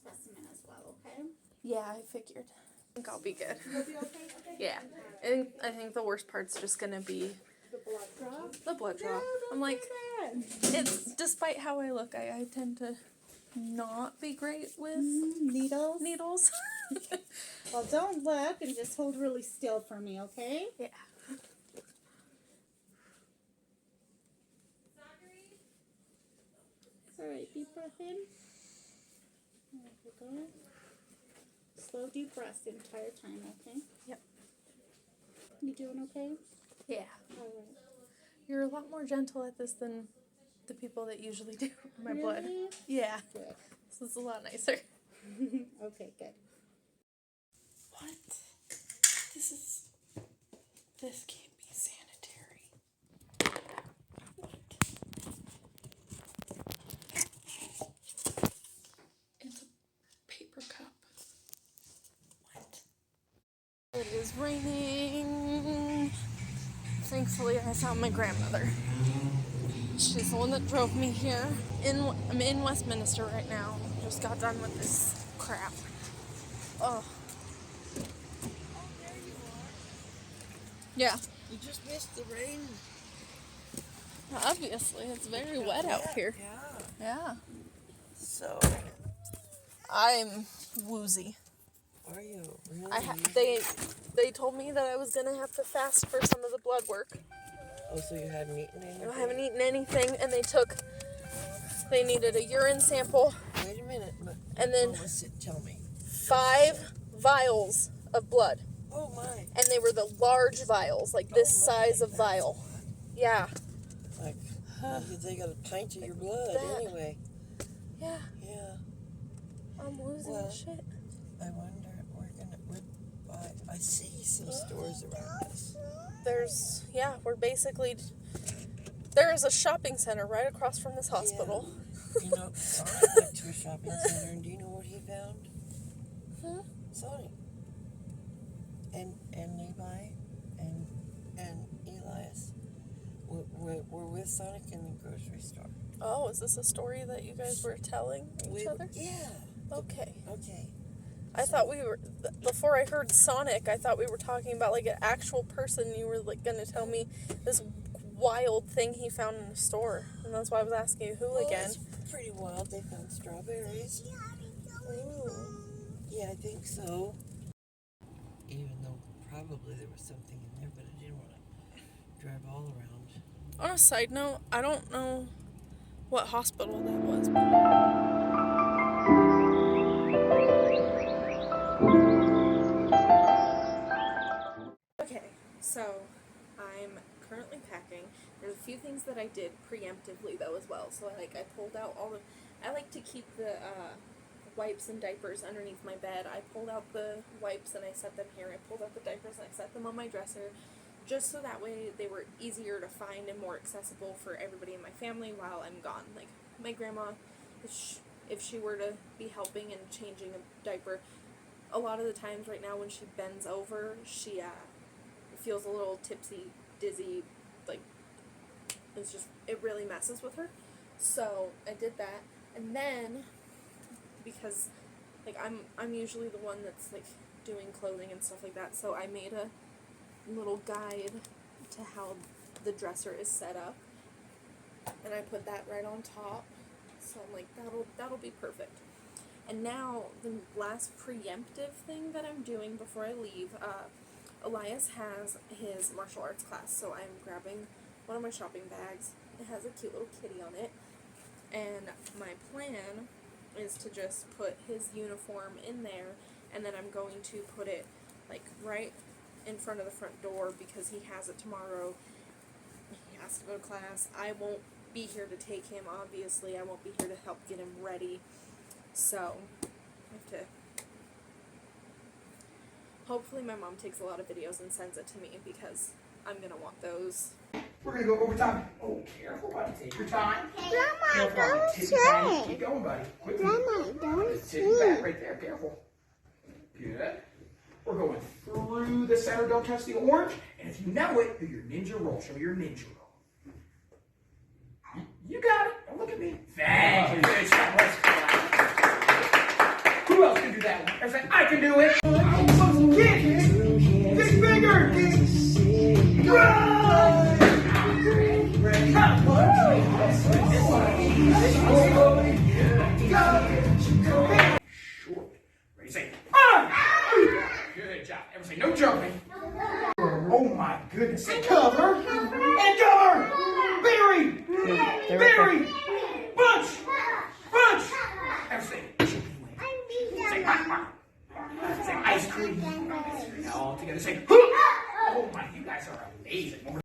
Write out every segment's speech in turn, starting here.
specimen as well, okay? Yeah, I figured. I think I'll be good. You'll be okay? Okay. Yeah. And I think the worst part's just gonna be The blood draw? the blood draw. No, don't I'm like, do that. it's despite how I look, I tend to not be great with Needles? needles. Well, don't look and just hold really still for me, okay? Yeah. Alright, deep breath in. There we go. Slow deep breaths the entire time, okay? Yep. You doing okay? Yeah. Alright. You're a lot more gentle at this than the people that usually do my blood. Really? Yeah. Good. This is a lot nicer. Okay, good. What? This can't be sanitary. It's a paper cup. What? It is raining. Thankfully, I found my grandmother. She's the one that drove me here. I'm in Westminster right now. Just got done with this crap. Oh. Yeah. You just missed the rain. Obviously, it's very wet out here. Yeah. Yeah. So, I'm woozy. are you really? They told me that I was gonna have to fast for some of the blood work. Oh, so you hadn't eaten anything? I haven't eaten anything, and they needed a urine sample Wait a minute. and then Tell me. 5 vials of blood. Oh my. And they were the large vials, like this Oh, my, size of that's vial. Yeah. Like, they got a pint of your blood that. anyway. Yeah. Yeah. I'm losing Well, shit. I wonder, I see some stores around us. There is a shopping center right across from this hospital. You know, Sonic went to a shopping center, and do you know what he found? Huh? Sonic. And Levi and Elias were with Sonic in the grocery store. Oh, is this a story that you guys were telling each other? Yeah. Okay. Okay. I thought before I heard Sonic, I thought we were talking about like an actual person. You were like going to tell me this wild thing he found in the store. And that's why I was asking you who again. It's pretty wild. They found strawberries. Ooh. Yeah, I think so. Even though probably there was something in there, but I didn't want to drive all around. On a side note, I don't know what hospital that was. Okay, so I'm currently packing. There's a few things that I did preemptively though as well. So I pulled out I like to keep the wipes and diapers underneath my bed. I pulled out the wipes and I set them here. I pulled out the diapers and I set them on my dresser, just so that way they were easier to find and more accessible for everybody in my family while I'm gone. Like my grandma, if she were to be helping and changing a diaper, a lot of the times right now when she bends over, she feels a little tipsy, dizzy, like it really messes with her. So I did that, and then because like I'm usually the one that's like doing clothing and stuff like that, so I made a little guide to how the dresser is set up, and I put that right on top. So I'm like, that'll be perfect. And now the last preemptive thing that I'm doing before I leave, Elias has his martial arts class, so I'm grabbing one of my shopping bags. It has a cute little kitty on it, and my plan is to just put his uniform in there, and then I'm going to put it like right in front of the front door because he has it tomorrow. He has to go to class. I won't be here to take him, obviously. I won't be here to help get him ready. So, I have to... Hopefully my mom takes a lot of videos and sends it to me because I'm going to want those. We're going to go overtime. Oh, careful, buddy. Take your time. Grandma, Careful, buddy. don't Take your time. say. Keep going, buddy. Quickly. Grandma, don't Just take it back say. right there. Careful. Good. We're going through the center. Don't touch the orange. And if you know it, do your ninja roll. Show me your ninja roll. You got it. Don't look at me. Thank you. Good job. Let's clap. Everybody say, I can do it. Get bigger. Sure. Ready, say, good job. Everybody say, no jumping. Oh my goodness. Say, cover. And cover. Berry. Berry. Bunch. Bunch. Everybody say, say ice cream. Now all together say, oh my, you guys are amazing.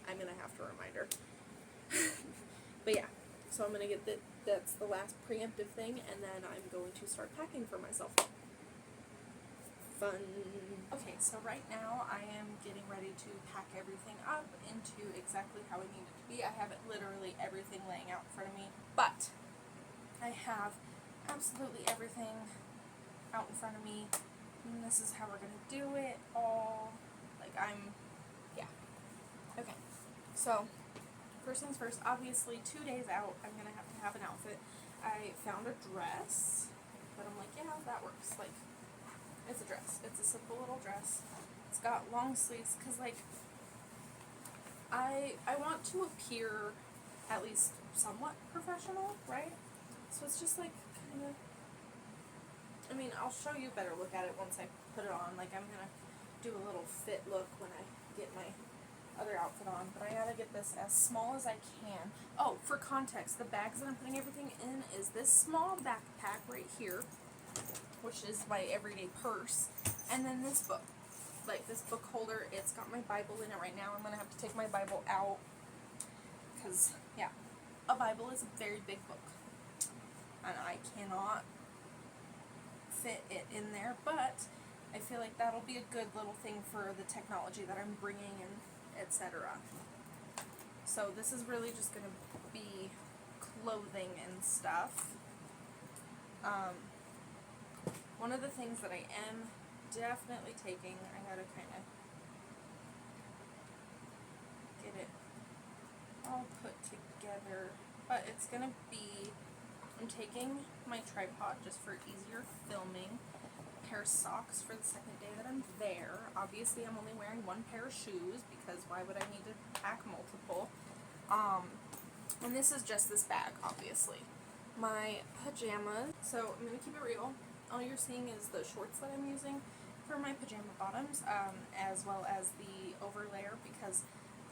I'm gonna have to remind her. But yeah, so I'm gonna get that's the last preemptive thing, and then I'm going to start packing for myself. Fun. Okay, so right now I am getting ready to pack everything up into exactly how I need it to be. I have literally everything laying out in front of me, but I have absolutely everything out in front of me, and this is how we're gonna do it all. Like, yeah. Okay, so first things first, obviously 2 days out, I'm gonna have an outfit. I found a dress, but I'm like, yeah, that works. Like, it's a dress. It's a simple little dress. It's got long sleeves, because, like, I want to appear at least somewhat professional, right? So it's just, like, kind of, I mean, I'll show you a better look at it once I put it on. Like, I'm gonna do a little fit look when I get my other outfit on, but I gotta get this as small as I can. Oh, for context, the bags that I'm putting everything in is this small backpack right here, which is my everyday purse, and then this book. Like, this book holder, it's got my Bible in it right now. I'm gonna have to take my Bible out, because, yeah, a Bible is a very big book, and I cannot fit it in there, but I feel like that'll be a good little thing for the technology that I'm bringing and etc. So this is really just going to be clothing and stuff. One of the things that I am definitely taking, I gotta kind of get it all put together, but it's going to be, I'm taking my tripod just for easier filming, a pair of socks for the second day that I'm there. Obviously I'm only wearing one pair of shoes, because why would I need to pack multiple? And this is just this bag, obviously. My pajamas, so I'm going to keep it real. All you're seeing is the shorts that I'm using for my pajama bottoms, as well as the overlayer, because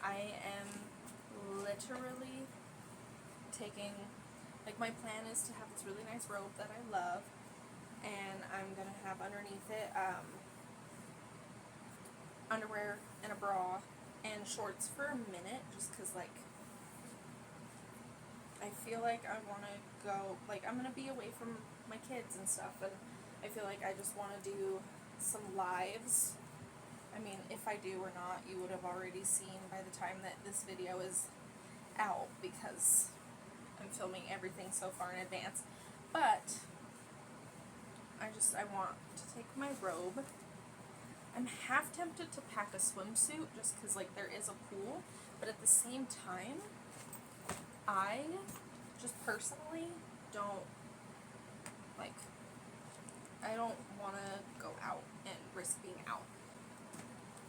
I am literally taking, like, my plan is to have this really nice robe that I love, and I'm going to have underneath it underwear and a bra and shorts for a minute, just because, like, I feel like I want to go, like, I'm going to be away from my kids and stuff, and I feel like I just want to do some lives. I mean, if I do or not, you would have already seen by the time that this video is out, because I'm filming everything so far in advance. But I want to take my robe. I'm half tempted to pack a swimsuit just because, like, there is a pool, but at the same time, I just personally don't, like, I don't want to go out and risk being out.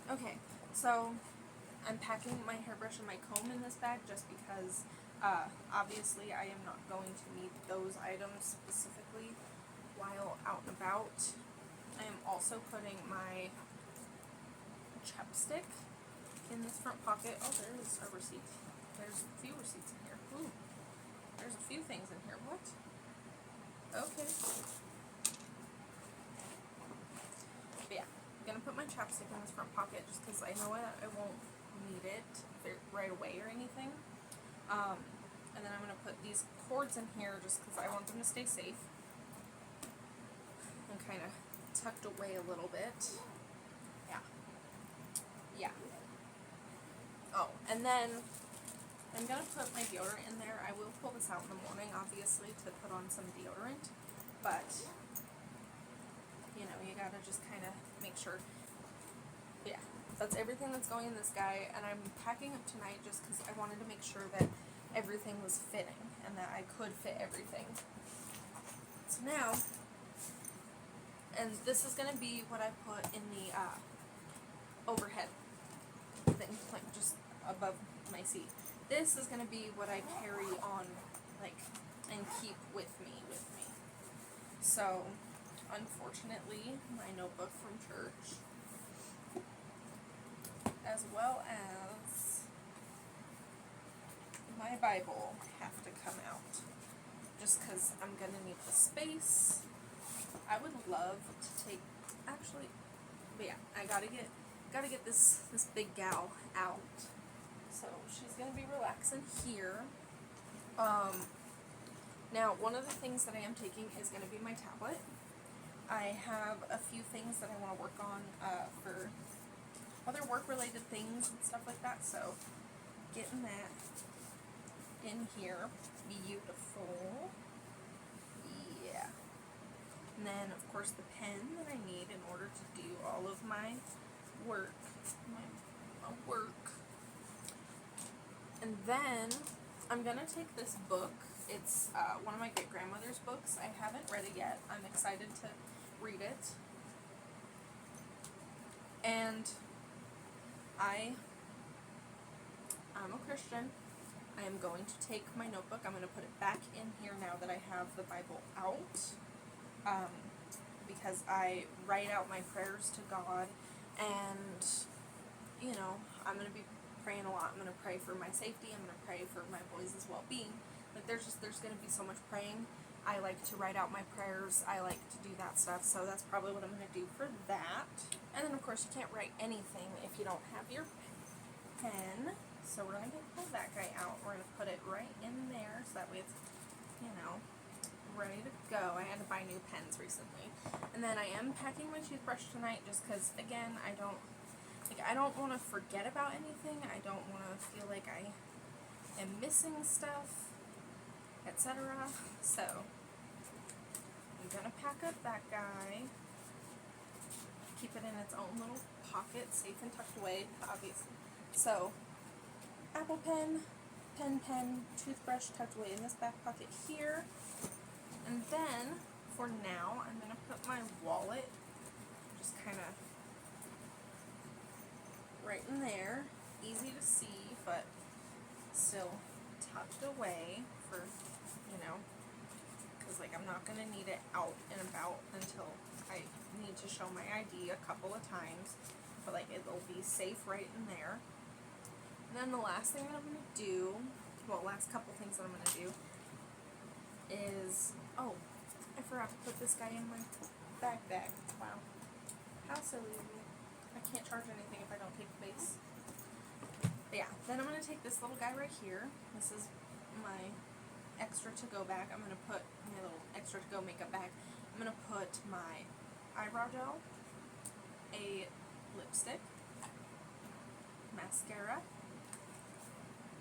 Okay, so I'm packing my hairbrush and my comb in this bag just because, obviously I am not going to need those items specifically while out and about. I am also putting my chapstick in this front pocket. Oh, there's a receipt. There's a few receipts in here. Ooh, there's a few things in here. What? Okay. But yeah, I'm gonna put my chapstick in this front pocket just because I know I won't need it right away or anything. And then I'm gonna put these cords in here just because I want them to stay safe and kind of tucked away a little bit. Yeah. Yeah. Oh, and then I'm gonna put my deodorant in there. I will pull this out in the morning, obviously, to put on some deodorant, but you know, you gotta just kind of make sure. Yeah, that's everything that's going in this guy, and I'm packing up tonight just because I wanted to make sure that everything was fitting and that I could fit everything. So now, and this is gonna be what I put in the overhead thing, like just above my seat. This is gonna be what I carry on, like, and keep with me. So, unfortunately, my notebook from church, as well as my Bible, have to come out, just because I'm gonna need the space. I would love to take, actually, but yeah, I gotta get this big gal out. So she's gonna be relaxing here. Now one of the things that I am taking is gonna be my tablet. I have a few things that I want to work on for other work-related things and stuff like that. So getting that in here, beautiful. Yeah. And then of course the pen that I need in order to do all of my work. My work. And then I'm gonna take this book. It's one of my great grandmother's books. I haven't read it yet. I'm excited to read it. And I'm a Christian. I am going to take my notebook. I'm going to put it back in here now that I have the Bible out. Because I write out my prayers to God. And, you know, I'm going to be praying a lot. I'm going to pray for my safety. I'm going to pray for my boys' well-being. Like, there's going to be so much praying. I like to write out my prayers. I like to do that stuff. So that's probably what I'm going to do for that. And then, of course, you can't write anything if you don't have your pen. So we're going to pull that guy out. We're going to put it right in there. So that way it's, you know, ready to go. I had to buy new pens recently. And then I am packing my toothbrush tonight just because, again, I don't want to forget about anything. I don't want to feel like I am missing stuff, etc. So I'm going to pack up that guy. Keep it in its own little pocket, safe and tucked away, obviously. So, Apple pen, pen, toothbrush tucked away in this back pocket here. And then, for now, I'm going to put my wallet just kind of right in there. Easy to see, but still tucked away for, you know, because, like, I'm not going to need it out and about until I need to show my ID a couple of times. But, like, it'll be safe right in there. And then the last thing that I'm going to do, well, last couple things that I'm going to do is, oh, I forgot to put this guy in my backpack. Wow. How silly of me. I can't charge anything if I don't take the base. But yeah, then I'm going to take this little guy right here. This is my extra to-go bag. I'm going to put my little extra to-go makeup bag. I'm going to put my eyebrow gel, a lipstick, mascara,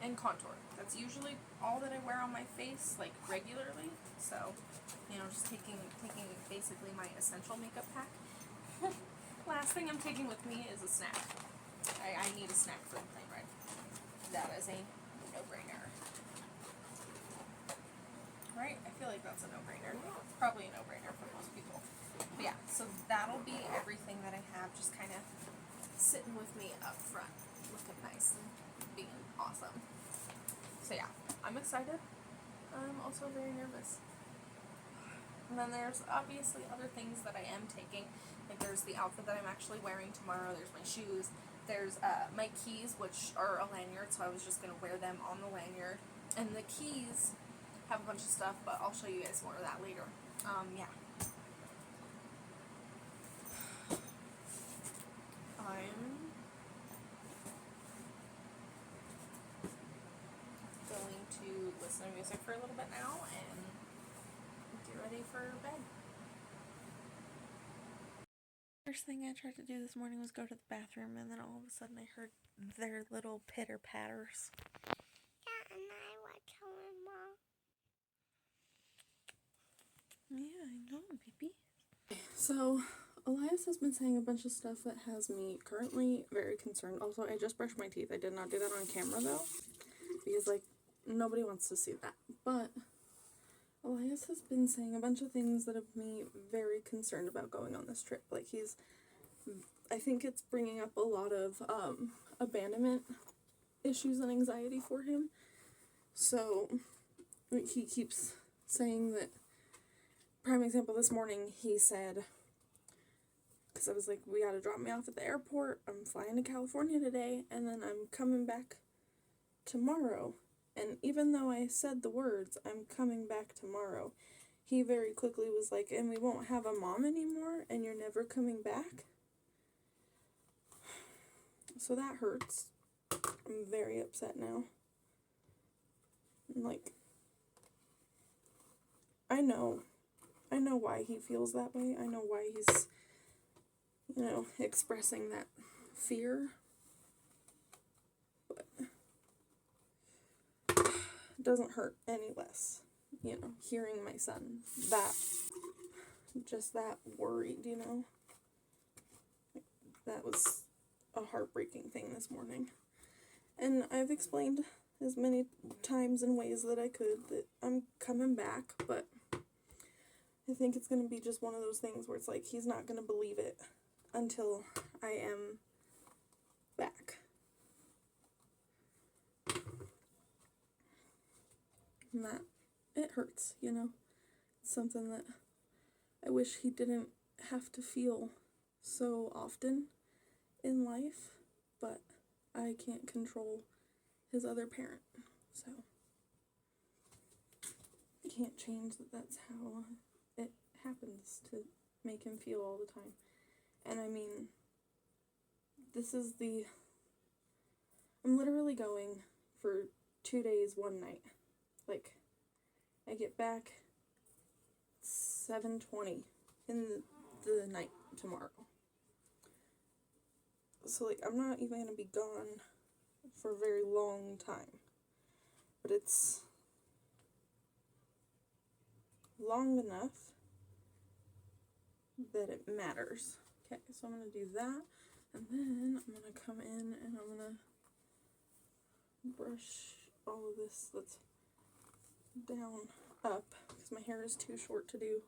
and contour. That's usually all that I wear on my face, like, regularly. So, you know, just taking basically my essential makeup pack. Last thing I'm taking with me is a snack. I need a snack for the plane ride. That is a no-brainer. Right? I feel like that's a no-brainer. Probably a no-brainer for most people. But yeah, so that'll be everything that I have just kind of sitting with me up front, looking nice and being awesome. So yeah, I'm excited. I'm also very nervous. And then there's obviously other things that I am taking. Like, there's the outfit that I'm actually wearing tomorrow. There's my shoes. There's my keys, which are a lanyard, so I was just going to wear them on the lanyard. And the keys have a bunch of stuff, but I'll show you guys more of that later. Yeah. I'm going to listen to music for a little bit now and get ready for bed. First thing I tried to do this morning was go to the bathroom, and then all of a sudden I heard their little pitter patters. Yeah, and I was telling Mom. Yeah, I know, baby. So, Elias has been saying a bunch of stuff that has me currently very concerned. Also, I just brushed my teeth. I did not do that on camera, though, because, like, nobody wants to see that. But Elias has been saying a bunch of things that have me very concerned about going on this trip. Like, I think it's bringing up a lot of abandonment issues and anxiety for him. So, he keeps saying that, prime example, this morning he said, because I was like, we gotta drop me off at the airport, I'm flying to California today, and then I'm coming back tomorrow. And even though I said the words, I'm coming back tomorrow, he very quickly was like, and we won't have a mom anymore, and you're never coming back? So that hurts. I'm very upset now. Like, I know why he feels that way. I know why he's, expressing that fear. But it doesn't hurt any less, hearing my son just that worried, That was a heartbreaking thing this morning. And I've explained as many times and ways that I could that I'm coming back, but I think it's going to be just one of those things where it's like he's not going to believe it until I am back. And that, it hurts, It's something that I wish he didn't have to feel so often in life, but I can't control his other parent, so I can't change that that's how it happens to make him feel all the time. And I mean, I'm literally going for 2 days, 1 night. Like, I get back 7:20 in the night tomorrow. So, like, I'm not even gonna be gone for a very long time. But it's long enough that it matters. Okay, so I'm gonna do that, and then I'm gonna come in and I'm gonna brush all of this that's down up, because my hair is too short to do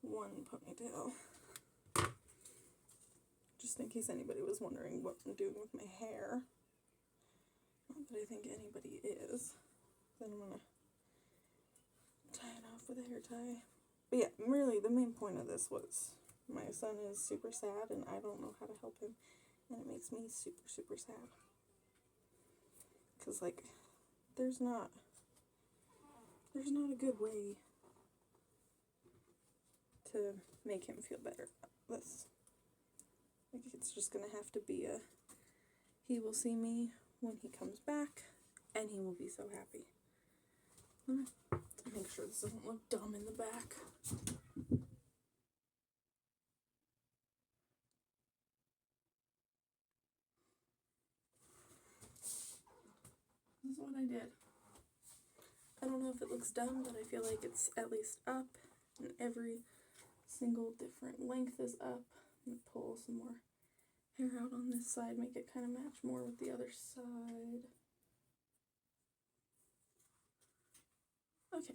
one ponytail. Just in case anybody was wondering what I'm doing with my hair. Not that I think anybody is. Then I'm gonna tie it off with a hair tie. But yeah, really, the main point of this was my son is super sad and I don't know how to help him. And it makes me super, super sad. Because, like, there's not a good way to make him feel better about this. Like, it's just gonna have to be he will see me when he comes back, and he will be so happy. Make sure this doesn't look dumb in the back. This is what I did. I don't know if it looks dumb, but I feel like it's at least up, and every single different length is up. I'm gonna pull some more hair out on this side, make it kind of match more with the other side. Okay.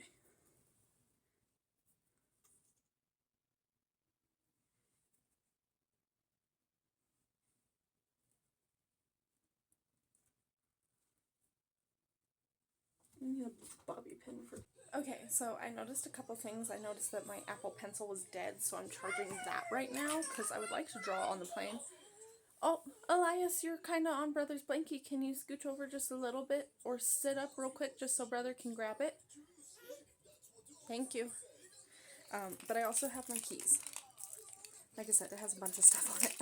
I need a bobby pin for... Okay, so I noticed a couple things. I noticed that my Apple Pencil was dead, so I'm charging that right now, because I would like to draw on the plane. Oh, Elias, you're kind of on Brother's blankie. Can you scooch over just a little bit, or sit up real quick just so Brother can grab it? Thank you. But I also have my keys. Like I said, it has a bunch of stuff on it.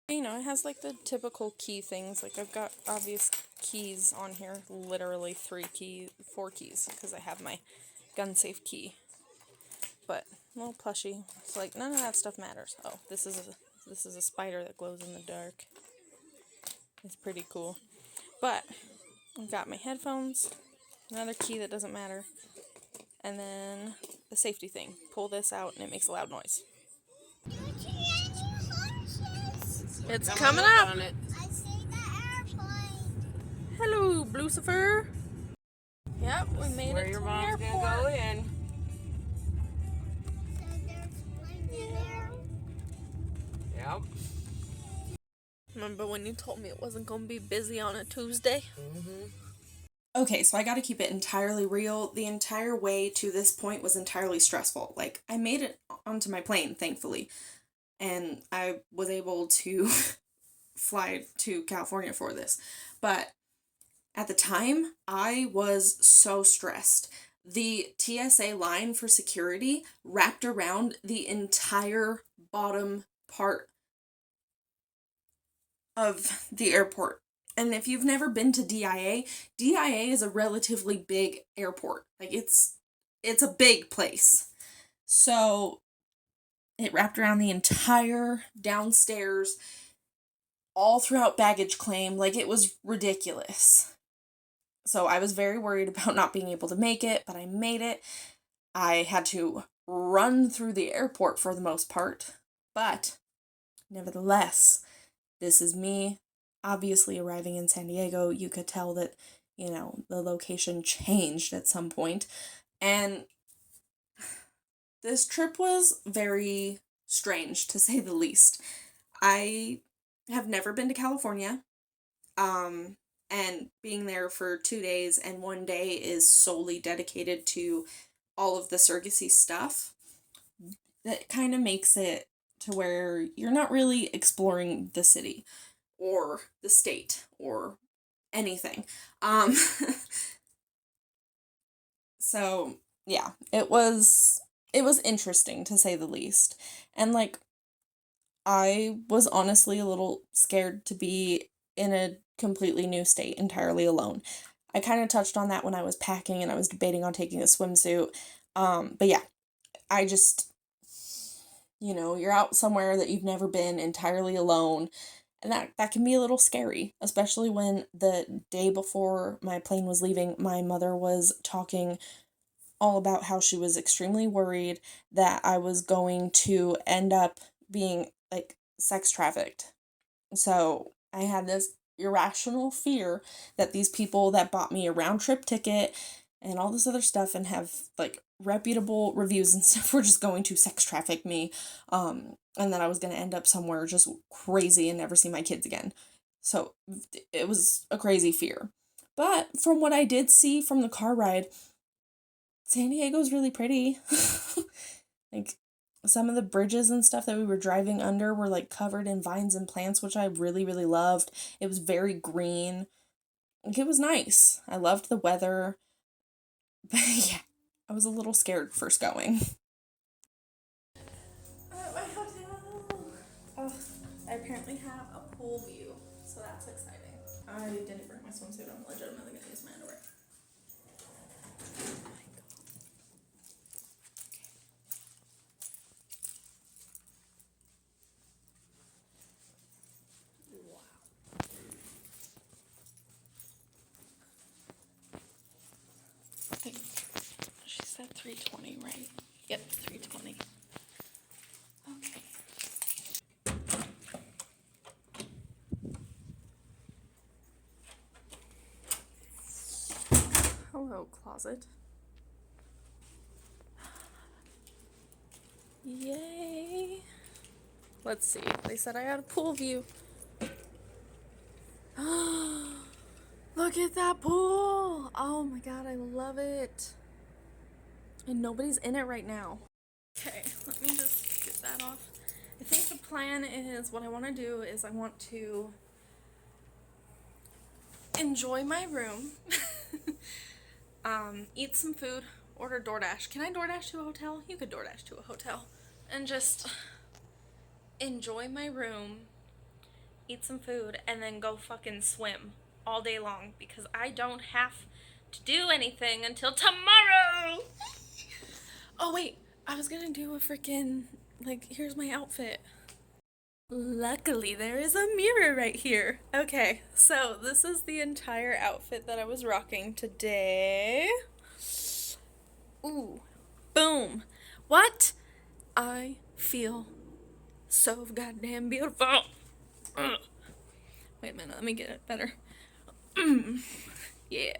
You know, it has like the typical key things. Like I've got obvious keys on here. Literally 4 keys, because I have my gun safe key. But a little plushie. It's like none of that stuff matters. Oh, this is a spider that glows in the dark. It's pretty cool. But I've got my headphones, another key that doesn't matter, and then the safety thing. Pull this out and it makes a loud noise. Do you see any horses? It's coming up. I see the airplane. Hello, Lucifer. Yep, we made Where it your to the mom's airport. gonna go in. So there's planes in there. Yep. Remember when you told me it wasn't going to be busy on a Tuesday? Mm-hmm. Okay, so I gotta keep it entirely real. The entire way to this point was entirely stressful. Like, I made it onto my plane, thankfully, and I was able to fly to California for this. But at the time, I was so stressed. The TSA line for security wrapped around the entire bottom part of the airport. And if you've never been to DIA, DIA is a relatively big airport. Like it's a big place. So it wrapped around the entire downstairs, all throughout baggage claim. Like it was ridiculous. So I was very worried about not being able to make it, but I made it. I had to run through the airport for the most part. But nevertheless, this is me. Obviously, arriving in San Diego, you could tell that, you know, the location changed at some point. And this trip was very strange, to say the least. I have never been to California. And being there for 2 days and 1 day is solely dedicated to all of the surrogacy stuff. That kind of makes it to where you're not really exploring the city or the state or anything. So yeah, it was interesting, to say the least. And like, I was honestly a little scared to be in a completely new state entirely alone. I kind of touched on that when I was packing and I was debating on taking a swimsuit. But yeah, I just, you know, you're out somewhere that you've never been entirely alone. And that can be a little scary, especially when the day before my plane was leaving, my mother was talking all about how she was extremely worried that I was going to end up being, like, sex trafficked. So I had this irrational fear that these people that bought me a round trip ticket and all this other stuff and have, like, reputable reviews and stuff were just going to sex traffic me, and that I was going to end up somewhere just crazy and never see my kids again. So it was a crazy fear. But from what I did see from the car ride, San Diego's really pretty. Like, some of the bridges and stuff that we were driving under were, like, covered in vines and plants, which I really, really loved. It was very green. Like, it was nice. I loved the weather. But yeah, I was a little scared first going. I'm at my hotel. Oh, I apparently have a pool view, so that's exciting. I didn't bring my swimsuit. I'm legitimately gonna use my underwear. She said 320, right? Yep, 320. Okay. Hello, closet. Yay. Let's see. They said I had a pool view. Look at that pool! Oh my god, I love it. And nobody's in it right now. Okay, let me just get that off. I think the plan is, what I want to do is I want to enjoy my room, eat some food, order DoorDash. Can I DoorDash to a hotel? You could DoorDash to a hotel. And just enjoy my room, eat some food, and then go fucking swim all day long because I don't have to do anything until tomorrow. Oh wait, I was gonna do a freaking, like, here's my outfit. Luckily, there is a mirror right here. Okay, so this is the entire outfit that I was rocking today. Ooh, boom. What? I feel so goddamn beautiful. Ugh. Wait a minute, let me get it better. Yeah.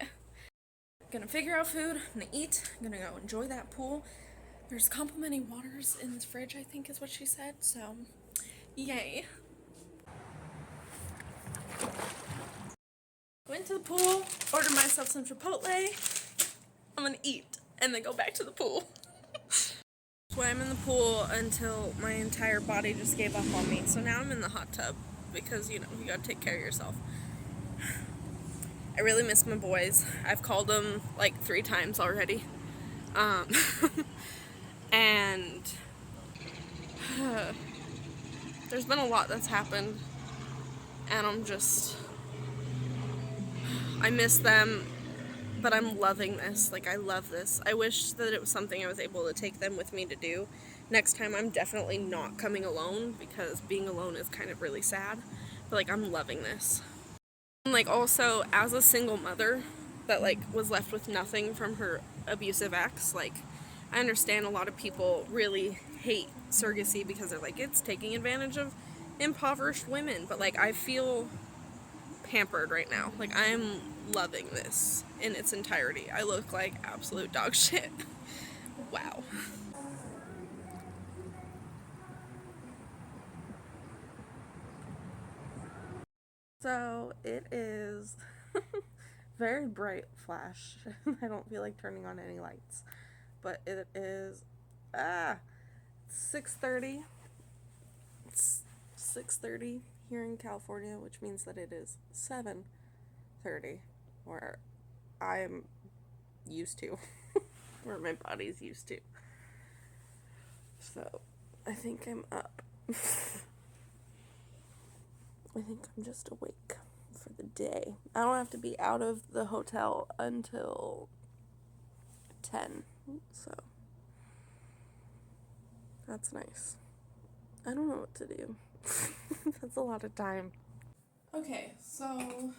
Gonna figure out food, I'm gonna eat, I'm gonna go enjoy that pool. There's complimenting waters in this fridge, I think is what she said, so yay. Went to the pool, ordered myself some Chipotle. I'm gonna eat and then go back to the pool. Swam in the pool until my entire body just gave up on me. So now I'm in the hot tub because, you know, you gotta take care of yourself. I really miss my boys. I've called them like 3 times already. And there's been a lot that's happened. And I miss them. But I'm loving this. Like, I love this. I wish that it was something I was able to take them with me to do. Next time, I'm definitely not coming alone because being alone is kind of really sad. But, like, I'm loving this. And, like, also, as a single mother that, like, was left with nothing from her abusive ex, like, I understand a lot of people really hate surrogacy because they're like, it's taking advantage of impoverished women. But, like, I feel pampered right now. Like, I'm loving this in its entirety. I look like absolute dog shit. Wow. So it is very bright flash. I don't feel like turning on any lights, but it is 6:30. It's 6:30 here in California, which means that it is 7:30 where I'm used to, where my body's used to. So I think I'm up. I think I'm just awake for the day. I don't have to be out of the hotel until 10, so that's nice. I don't know what to do. That's a lot of time. Okay, so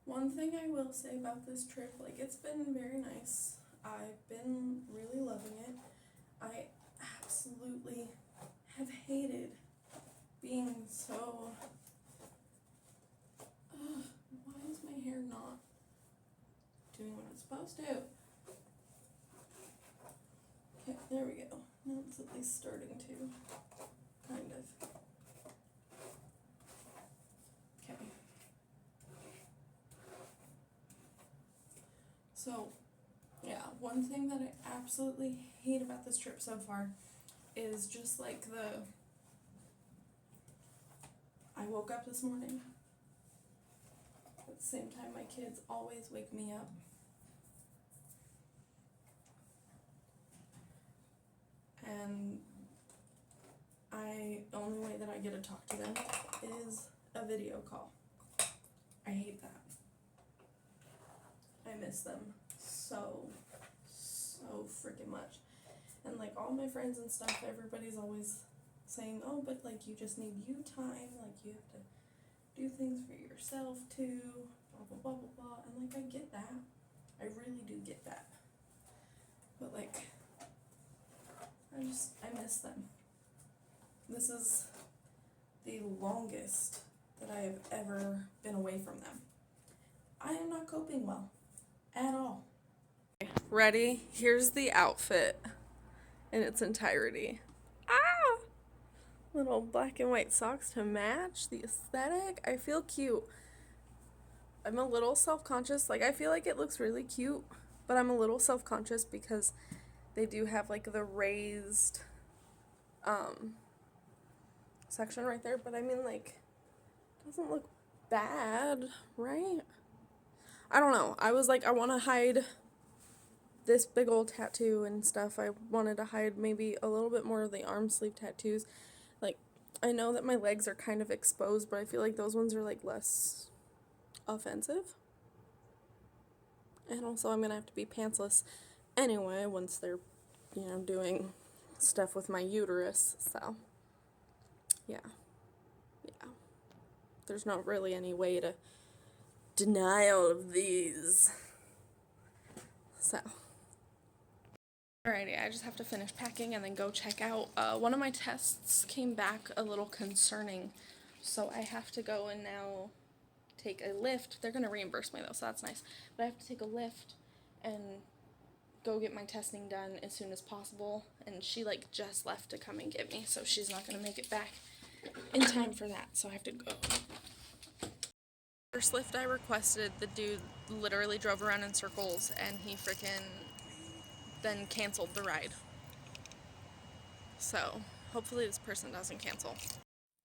one thing I will say about this trip, like, it's been very nice. I've been really loving it. I absolutely have hated being so... why is my hair not doing what it's supposed to? Okay, there we go. Now it's at least starting to, kind of. Okay. So, yeah, one thing that I absolutely hate about this trip so far is just like I woke up this morning. At the same time, my kids always wake me up. And the only way that I get to talk to them is a video call. I hate that. I miss them so freaking much. And like all my friends and stuff, everybody's always saying, oh, but like you just need you time, like you have to do things for yourself too, blah blah blah blah blah. And like I get that. I really do get that. But like I miss them. This is the longest that I have ever been away from them. I am not coping well at all. Ready? Here's the outfit in its entirety. Ah! Little black and white socks to match the aesthetic. I feel cute. I'm a little self-conscious. Like, I feel like it looks really cute, but I'm a little self-conscious because they do have like the raised section right there, but I mean, like, it doesn't look bad, right? I don't know. I was like, I want to hide this big old tattoo and stuff, I wanted to hide maybe a little bit more of the arm sleeve tattoos. Like, I know that my legs are kind of exposed, but I feel like those ones are, like, less offensive. And also I'm gonna have to be pantsless anyway once they're, you know, doing stuff with my uterus, so, yeah. There's not really any way to deny all of these. So. Alrighty, I just have to finish packing and then go check out. One of my tests came back a little concerning, so I have to go and now take a lift. They're gonna reimburse me though, so that's nice. But I have to take a lift and go get my testing done as soon as possible. And she like just left to come and get me, so she's not gonna make it back in time for that, so I have to go. First lift I requested, the dude literally drove around in circles and he freaking then canceled the ride. So hopefully this person doesn't cancel.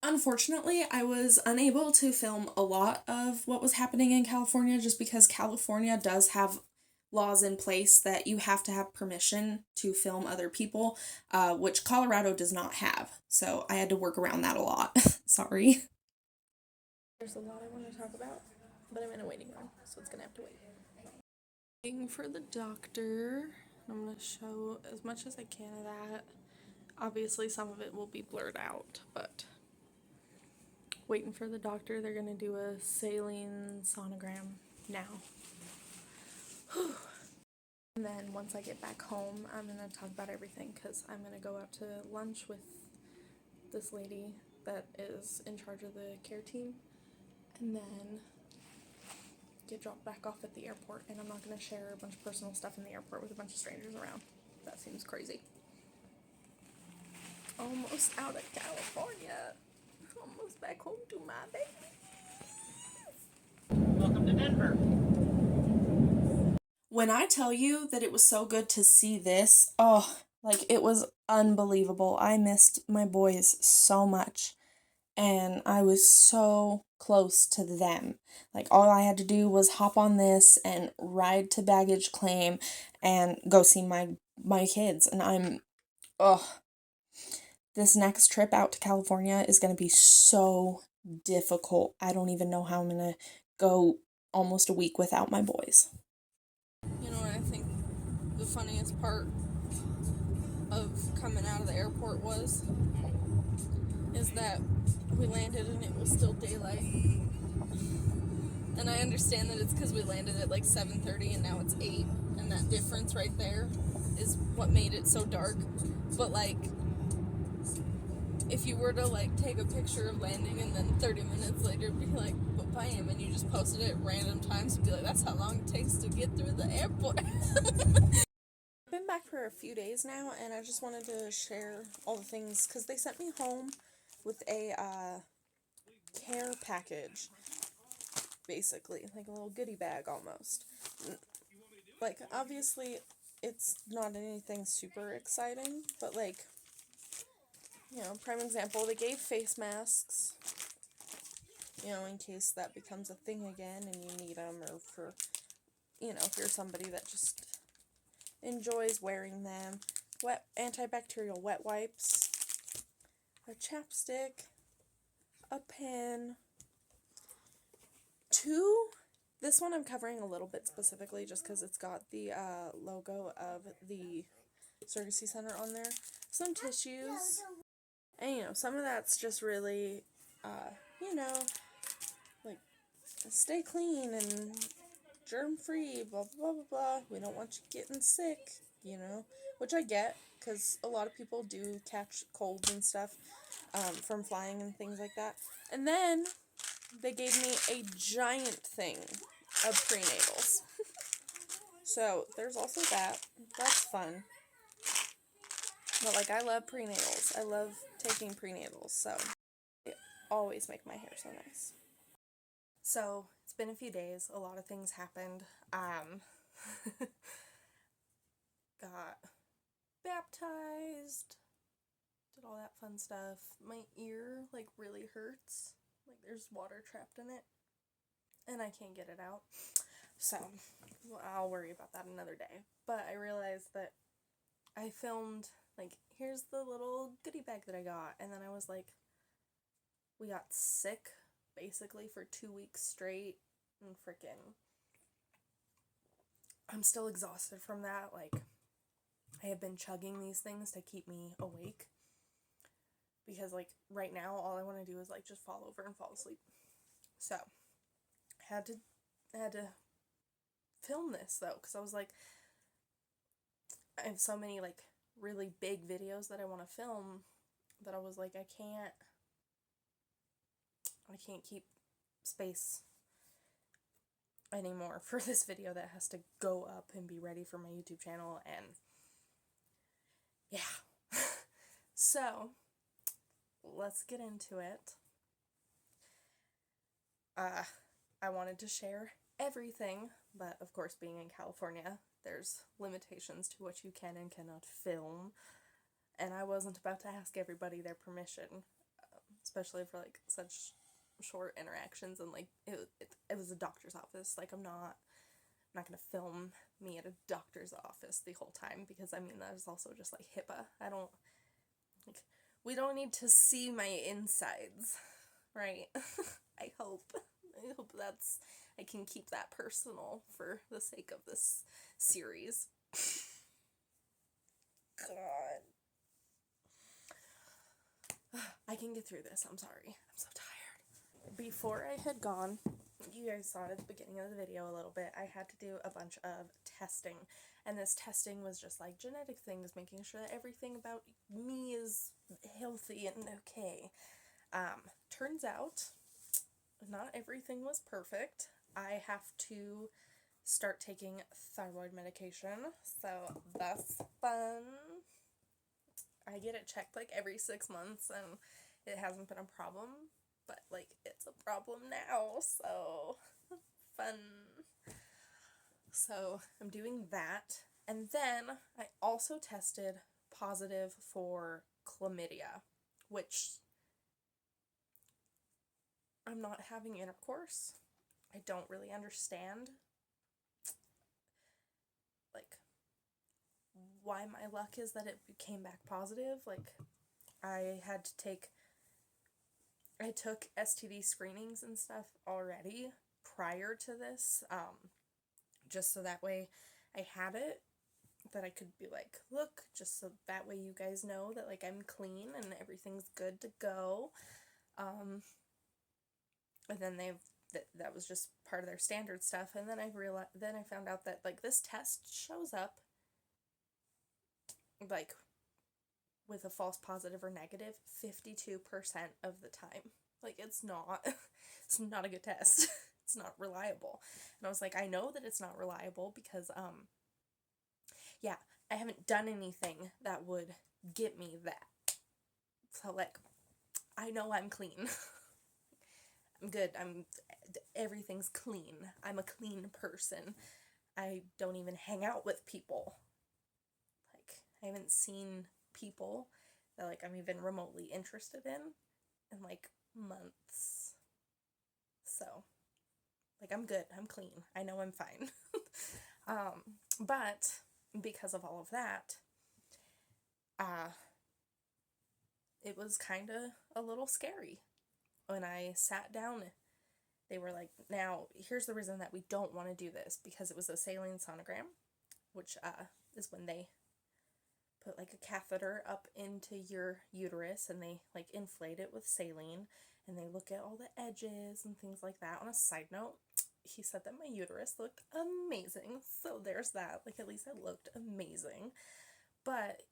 Unfortunately, I was unable to film a lot of what was happening in California just because California does have laws in place that you have to have permission to film other people, which Colorado does not have. So I had to work around that a lot. Sorry. There's a lot I want to talk about, but I'm in a waiting room, so it's gonna have to wait. Waiting for the doctor. I'm gonna show as much as I can of that. Obviously some of it will be blurred out, but waiting for the doctor. They're gonna do a saline sonogram now. And then once I get back home, I'm gonna talk about everything because I'm gonna go out to lunch with this lady that is in charge of the care team, and then get dropped back off at the airport. And I'm not gonna share a bunch of personal stuff in the airport with a bunch of strangers around. That seems crazy. Almost out of California. Almost back home to my baby. Welcome to Denver. When I tell you that it was so good to see this, oh, like it was unbelievable. I missed my boys so much, and I was so close to them. Like all I had to do was hop on this and ride to baggage claim and go see my kids. And this next trip out to California is going to be so difficult. I don't even know how I'm going to go almost a week without my boys. You know what I think the funniest part of coming out of the airport is that we landed and it was still daylight. And I understand that it's because we landed at like 7:30 and now it's 8, and that difference right there is what made it so dark. But like, if you were to like take a picture of landing and then 30 minutes later be like, but bam, and you just posted it at random times and be like, that's how long it takes to get through the airport. I've been back for a few days now, and I just wanted to share all the things, because they sent me home with a care package, basically, like a little goodie bag almost. Like, obviously, it's not anything super exciting, but like, you know, prime example, they gave face masks, you know, in case that becomes a thing again and you need them, or for, you know, if you're somebody that just enjoys wearing them. Antibacterial wet wipes, a chapstick, a pen, this one I'm covering a little bit specifically just because it's got the logo of the surrogacy center on there, some tissues. And, you know, some of that's just really, you know, like, stay clean and germ-free, blah, blah, blah, blah. We don't want you getting sick, you know, which I get, because a lot of people do catch colds and stuff from flying and things like that. And then they gave me a giant thing of prenatals. So, there's also that. That's fun. But, like, I love prenatals. I love taking prenatals, so they always make my hair so nice. So, it's been a few days. A lot of things happened. Got baptized. Did all that fun stuff. My ear, like, really hurts. Like, there's water trapped in it. And I can't get it out. So, well, I'll worry about that another day. But I realized that I filmed, like, here's the little goodie bag that I got. And then I was like, we got sick, basically, for 2 weeks straight. And freaking, I'm still exhausted from that. Like, I have been chugging these things to keep me awake. Because, like, right now, all I want to do is, like, just fall over and fall asleep. So, I had to film this, though, because I was like, I have so many, like, really big videos that I want to film that I was like, I can't keep space anymore for this video that has to go up and be ready for my YouTube channel, and yeah. So, let's get into it. I wanted to share everything, but of course, being in California, there's limitations to what you can and cannot film, and I wasn't about to ask everybody their permission, especially for, like, such short interactions, and, like, it was a doctor's office. Like, I'm not gonna film me at a doctor's office the whole time, because, I mean, that is also just, like, HIPAA. We don't need to see my insides, right? I hope I can keep that personal for the sake of this series. God. I can get through this. I'm sorry. I'm so tired. Before I had gone, you guys saw it at the beginning of the video a little bit, I had to do a bunch of testing. And this testing was just like genetic things, making sure that everything about me is healthy and okay. Turns out, not everything was perfect. I have to start taking thyroid medication, so that's fun. I get it checked like every 6 months, and it hasn't been a problem, but, like, it's a problem now, so fun. So I'm doing that, and then I also tested positive for chlamydia, which I'm not having intercourse. I don't really understand, like, why my luck is that it came back positive. Like, I took STD screenings and stuff already prior to this, just so that way I had it, that I could be like, look, just so that way you guys know that, like, I'm clean and everything's good to go. And then that was just part of their standard stuff, and then I found out that, like, this test shows up, like, with a false positive or negative 52% of the time. Like, it's not a good test. It's not reliable. And I was like, I know that it's not reliable because, yeah, I haven't done anything that would get me that. So, like, I know I'm clean. I'm good. Everything's clean. I'm a clean person. I don't even hang out with people. Like, I haven't seen people that, like, I'm even remotely interested in, like, months. So, like, I'm good. I'm clean. I know I'm fine. But because of all of that, it was kind of a little scary. When I sat down, they were like, now, here's the reason that we don't want to do this, because it was a saline sonogram, which is when they put, like, a catheter up into your uterus, and they, like, inflate it with saline, and they look at all the edges and things like that. On a side note, he said that my uterus looked amazing, so there's that. Like, at least it looked amazing. But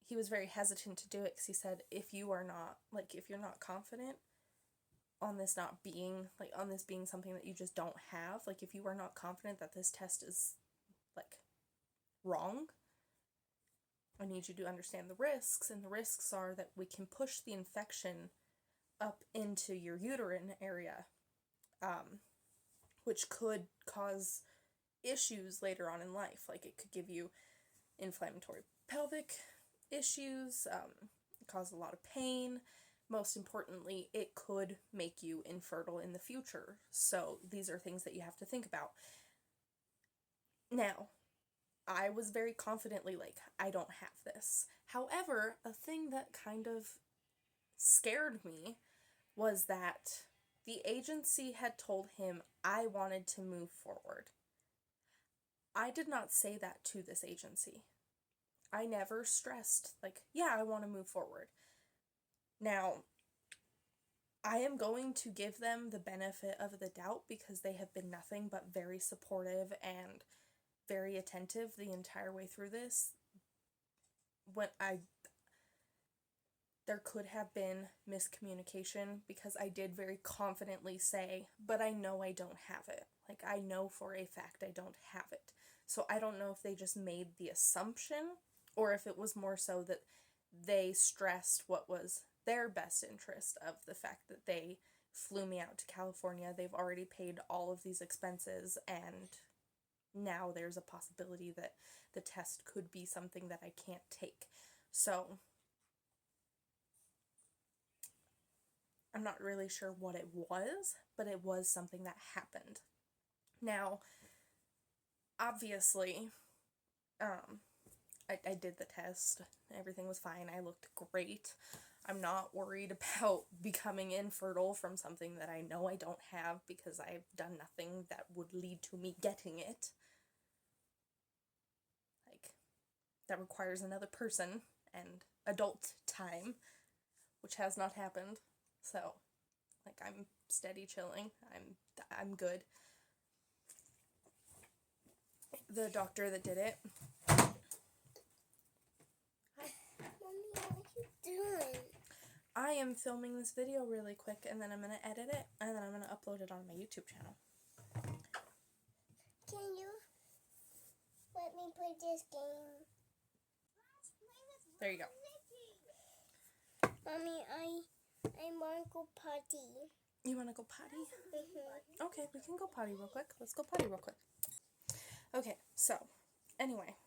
he was very hesitant to do it, because he said, if you're not confident on this being something that you just don't have, like, if you are not confident that this test is, like, wrong, I need you to understand the risks, and the risks are that we can push the infection up into your uterine area, which could cause issues later on in life. Like, it could give you inflammatory pelvic issues, cause a lot of pain. Most importantly, it could make you infertile in the future. So these are things that you have to think about. Now, I was very confidently like, I don't have this. However, a thing that kind of scared me was that the agency had told him I wanted to move forward. I did not say that to this agency. I never stressed, like, yeah, I want to move forward. Now, I am going to give them the benefit of the doubt because they have been nothing but very supportive and very attentive the entire way through this. There could have been miscommunication because I did very confidently say, but I know I don't have it. Like, I know for a fact I don't have it. So I don't know if they just made the assumption or if it was more so that they stressed what was their best interest of the fact that they flew me out to California. They've already paid all of these expenses, and now there's a possibility that the test could be something that I can't take. So I'm not really sure what it was, but it was something that happened. Now, obviously, I did the test. Everything was fine. I looked great. I'm not worried about becoming infertile from something that I know I don't have because I've done nothing that would lead to me getting it. Like, that requires another person and adult time, which has not happened. So, like, I'm steady chilling. I'm good. The doctor that did it. Mommy, what are you doing? I am filming this video really quick, and then I'm going to edit it, and then I'm going to upload it on my YouTube channel. Can you let me play this game? There you go. Mommy, I want to go potty. You want to go potty? Mm-hmm. Okay, we can go potty real quick. Let's go potty real quick. Okay, so, anyway.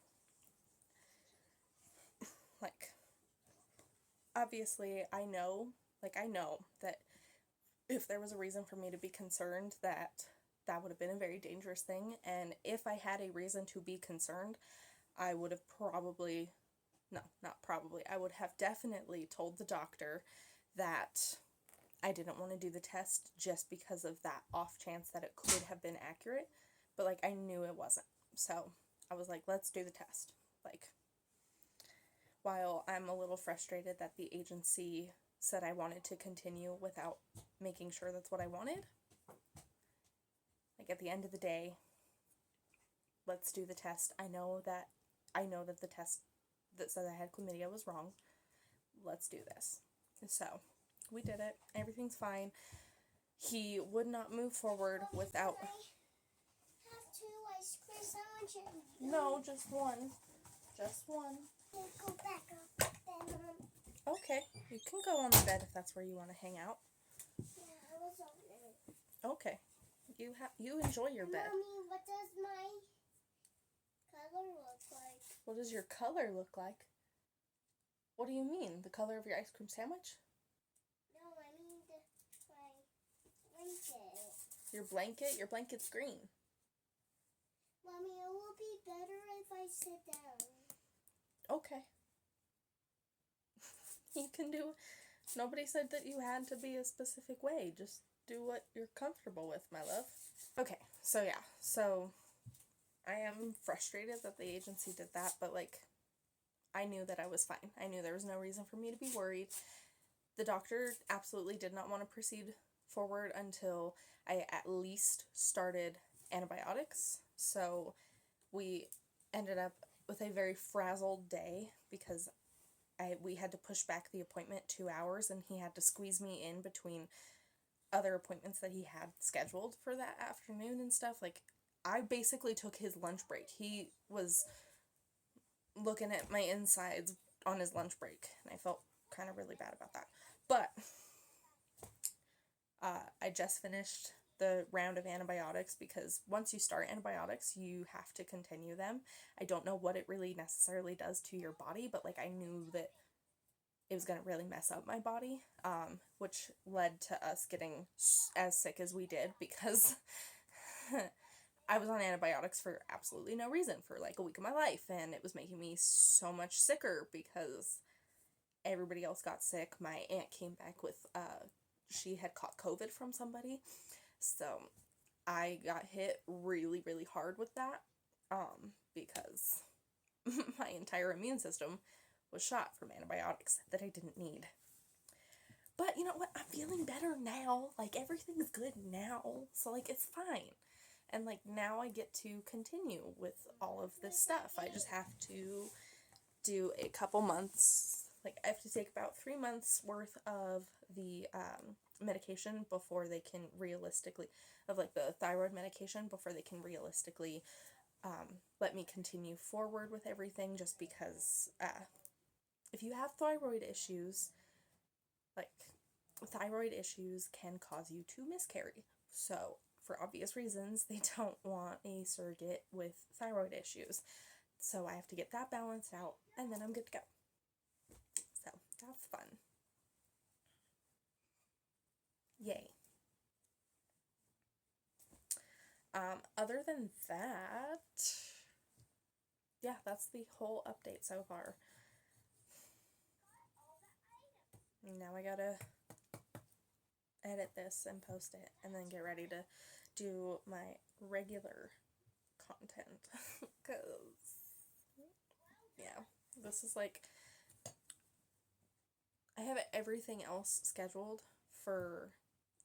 Like, obviously, I know that if there was a reason for me to be concerned, that would have been a very dangerous thing, and if I had a reason to be concerned, I would have I would have definitely told the doctor that I didn't want to do the test just because of that off chance that it could have been accurate, but, like, I knew it wasn't, so I was like, let's do the test. Like, while I'm a little frustrated that the agency said I wanted to continue without making sure that's what I wanted, like, at the end of the day, let's do the test. I know that the test that said I had chlamydia was wrong. Let's do this. So, we did it. Everything's fine. He would not move forward without... I have 2 ice cream sandwiches. No, just one. Just one. Go back up then, Mom. Okay, you can go on the bed if that's where you want to hang out. Yeah, I was over there. Okay. You enjoy your bed. Mommy, what does my color look like? What does your color look like? What do you mean? The color of your ice cream sandwich? No, I mean my blanket. Your blanket? Your blanket's green. Mommy, it will be better if I sit down. Okay. You can do... Nobody said that you had to be a specific way. Just do what you're comfortable with, my love. Okay, so yeah. So, I am frustrated that the agency did that, but, like, I knew that I was fine. I knew there was no reason for me to be worried. The doctor absolutely did not want to proceed forward until I at least started antibiotics. So we ended up with a very frazzled day because we had to push back the appointment 2 hours, and he had to squeeze me in between other appointments that he had scheduled for that afternoon and stuff. Like, I basically took his lunch break. He was looking at my insides on his lunch break, and I felt kind of really bad about that. But I just finished the round of antibiotics because once you start antibiotics, you have to continue them. I don't know what it really necessarily does to your body, but, like, I knew that it was going to really mess up my body, which led to us getting as sick as we did because I was on antibiotics for absolutely no reason for like a week of my life, and it was making me so much sicker because everybody else got sick. My aunt came back with, she had caught COVID from somebody, so I got hit really, really hard with that, because my entire immune system was shot from antibiotics that I didn't need. But you know what? I'm feeling better now. Like, everything's good now. So, like, it's fine. And, like, now I get to continue with all of this stuff. I just have to do a couple months. Like, I have to take about 3 months worth of the medication before they can realistically, of, like, the thyroid medication, before they can realistically let me continue forward with everything, just because if you have thyroid issues, like, thyroid issues can cause you to miscarry. So, for obvious reasons, they don't want a surrogate with thyroid issues. So, I have to get that balanced out, and then I'm good to go. So, that's fun. Yay. Other than that, yeah, that's the whole update so far. Now I gotta edit this and post it, and then get ready to do my regular content. Because, yeah, this is like, I have everything else scheduled for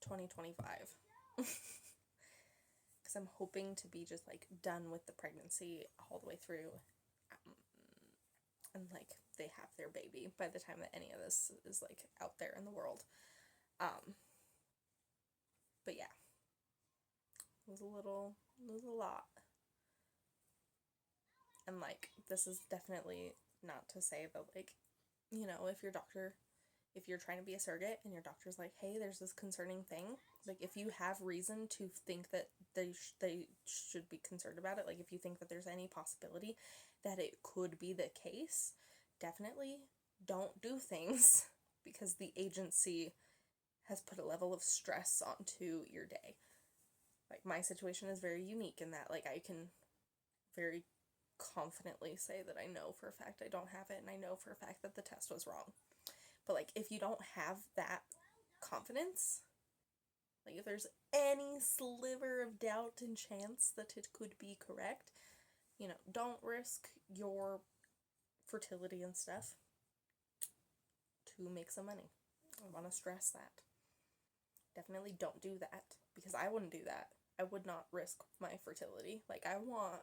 2025. Because I'm hoping to be just, like, done with the pregnancy all the way through. And, like, they have their baby by the time that any of this is, like, out there in the world. But yeah. It was a lot. And, like, this is definitely not to say that, like, you know, if you're trying to be a surrogate and your doctor's like, hey, there's this concerning thing, like, if you have reason to think that they should be concerned about it, like, if you think that there's any possibility that it could be the case, definitely don't do things, because the agency has put a level of stress onto your day. Like, my situation is very unique in that, like, I can very confidently say that I know for a fact I don't have it, and I know for a fact that the test was wrong. But, like, if you don't have that confidence, like, if there's any sliver of doubt and chance that it could be correct, you know, don't risk your fertility and stuff to make some money. I want to stress that. Definitely don't do that, because I wouldn't do that. I would not risk my fertility. Like, I want,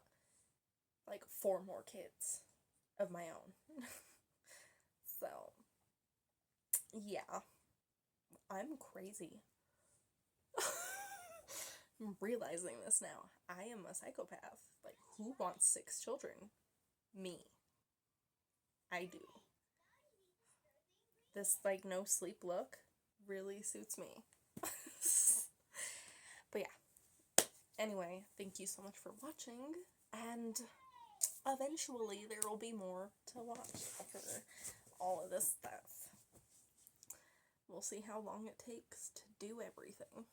like, 4 more kids of my own. So, yeah. I'm crazy. I'm realizing this now. I am a psychopath. Like, who wants 6 children? Me. I do. This, like, no sleep look really suits me. But yeah. Anyway, thank you so much for watching, and eventually there will be more to watch after all of this stuff. We'll see how long it takes to do everything.